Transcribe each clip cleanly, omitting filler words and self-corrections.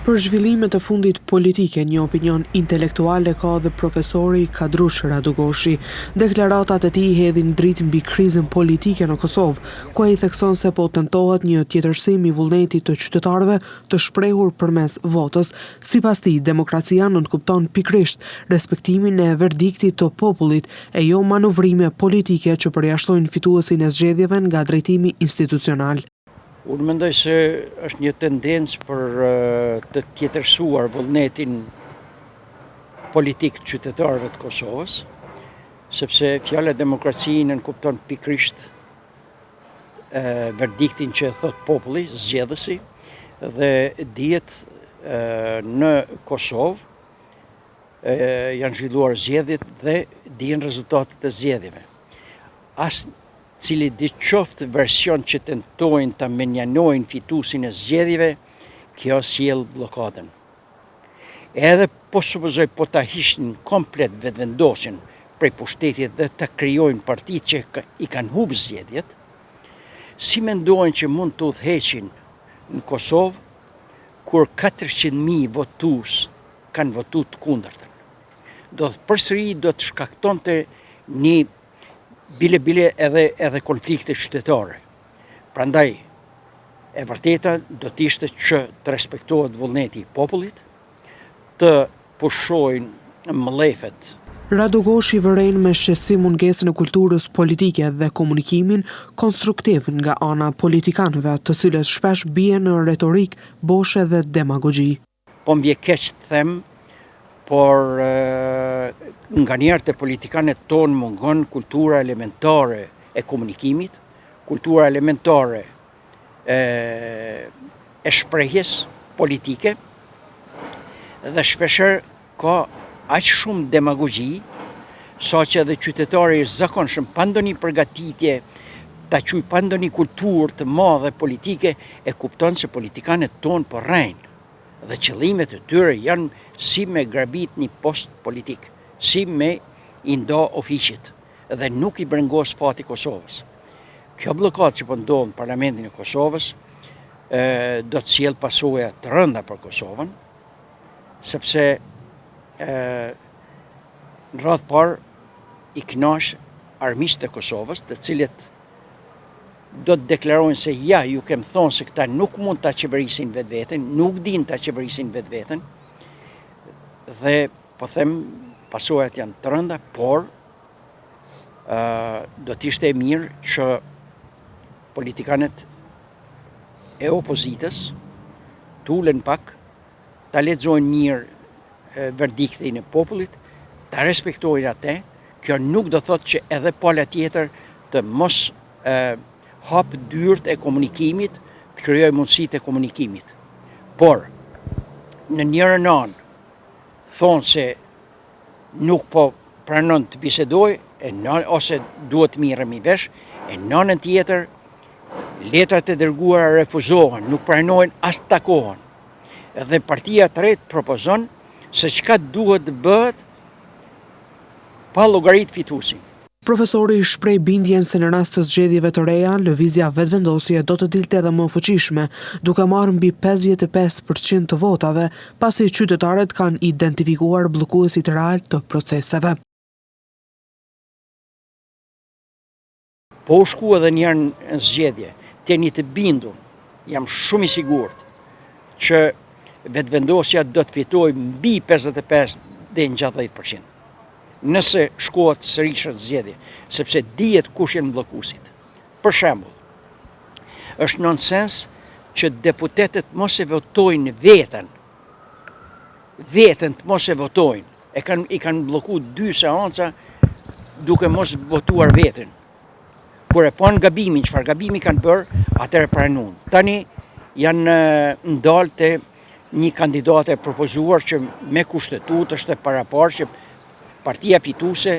Për zhvillimet e fundit politike, një opinion intelektuale ka dhe profesori Kadrush Radogoshi. Deklaratat e tij hedhin dritë mbi krizën politike në Kosovë, ku ai thekson se po tentohet një tjetërsim i vullnetit të qytetarëve të shprehur përmes votës. Sipas tij, demokracia nënkupton pikërisht respektimin e verdiktit të popullit e jo manovrime politike që përjashtojnë fituesin e zgjedhjeve nga drejtimi institucional. Unë mendoj se është një tendencë për të tjetërsuar vullnetin politik të qytetarëve të Kosovës, sepse fjala demokraci nënkupton pikërisht verdiktin që thot populli, zgjedhësi, dhe dihet në Kosovë janë zhvilluar zgjedhjet dhe dihen rezultatet e zgjedhjeve. Cili diçoftë version që tentojnë të menjanojnë fituesin e zgjedhjeve, kjo sjell bllokadën. Edhe po supozoj po ta hiqnin komplet vetvendosin prej pushtetit dhe të krijojnë partitë që i kanë humbë zgjedhjet, si mendojnë që mund të udhëheqin në Kosovë kur 400.000 votues kanë votuar të kundërtën. Do të përsëri do të shkaktonte një bile edhe konflikte qytetare. Prandaj, e vërteta do të ishte që të respektohet vullneti i popullit, të pushojnë mëllefet. Radogoshi vëren me shqetësim mungesën e kulturës politike dhe komunikimin konstruktiv nga ana politikanëve, të cilët shpesh bien në retorik boshe dhe demagogji. Po m'vjen keq të them, por nga njerë të politikanet tonë mungon kultura elementare e komunikimit, kultura elementare e shprehjes politike, dhe shpesher ka aq shumë demagogji, sa që edhe qytetari është zakonshëm pa ndonjë përgatitje, ta quaj pa ndonjë kulturë të madhe politike, e kupton se politikanet tonë po rrejnë. Dhe qëllimet e tyre janë si me grabit një post politik, si me i ndo ofiqit, dhe nuk i brengos fati Kosovës. Kjo blokad që po ndodh në parlamentin e Kosovës do të sjell pasoja të rënda për Kosovën, sepse në radhë parë i kënaq armiqtë e Kosovës, të cilët do të deklarojnë se ja, ju kem thonë se këta nuk mund ta qeverisin vetveten, nuk din ta qeverisin vetveten, dhe po them pasojat janë të rënda, por do të ishte e mirë që politikanet e opozitës të ulen pak, ta lexojnë mirë verdiktin e popullit, ta respektojnë atë. Kjo nuk do thotë që edhe pala tjetër të mos hap dyert e komunikimit, të krijojë mundësitë e komunikimit. Por, në njërën anë, thonë se nuk po pranon të bisedoj, ose duhet mirëmi vesh, e në anën tjetër, letrat e dërguara refuzohen, nuk pranojnë as të takohen. Dhe partia të tretë propozon se çka duhet të bëhet pa llogarit fituesin. Profesori shpreh bindjen se në rast të zgjedhjeve të reja, lëvizja vetëvendosje do të dilte edhe më fuqishme, duke marrë mbi 55% të votave, pasi qytetarët kanë identifikuar bllokuesit real të proceseve. Po u shku edhe njerë në zgjedhje, tjeni të bindur, jam shumë i sigurt, që vetëvendosja do të fitojë mbi 55 dhe në 60%. Nëse shkohet sërish në zgjedhje, sepse dihet kush janë bllokuesit. Për shembull, është nonsens që deputetët mos e votojnë veten të mos e votojnë. I kanë bllokuar 2 seanca duke mos votuar veten. Kur e pan gabimin, çfarë gabimi kanë bërë, atëherë pranon. Tani janë ndalë te një kandidate propozuar që me kushtetutë është e paraparë që partia fituese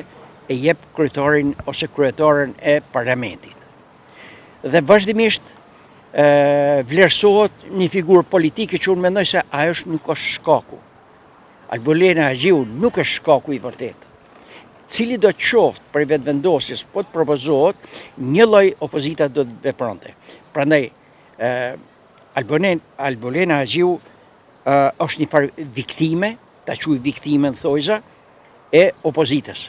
e jep kryetarin ose kryetaren e parlamentit. Dhe vazhdimisht vlerësohet një figurë politike që unë mendoj se ajo nuk është shkaku. Albolena Haxhiu nuk është shkaku i vërtet. Cili do të qoftë për vetëvendosjes, po të propozohet, një lloj opozita do të vepronte. Prandaj Albolena Haxhiu është një farë viktime, ta quaj viktime në thojza, e opozitës,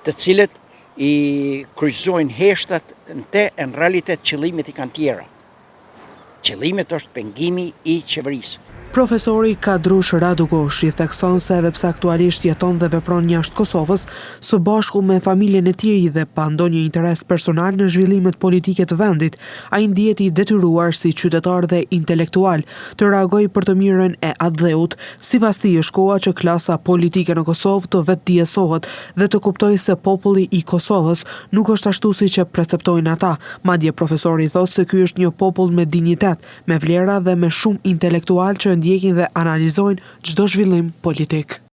të cilët i kryqëzojnë heshtat në realitet qëllimet i kanë tjera. Qëllimet është pengimi i qeverisë. Profesori Kadrush Radugoshi thekson se edhe pse aktualisht jeton dhe vepron jashtë Kosovës, së bashku me familjen e tij dhe pa ndonjë interes personal në zhvillimet politike të vendit, ai ndihet i detyruar si qytetar dhe intelektual të reagojë për të mirën e atë dheut. Sipas tij është koha që klasa politike në Kosovë të vetëdijësohet dhe të kuptojë se populli i Kosovës nuk është ashtu siç e perceptojnë ata. Madje profesori thotë se ky është një popull me dinjitet, me vlera dhe me shumë intelektual që ndjekin dhe analizojnë çdo zhvillim politik.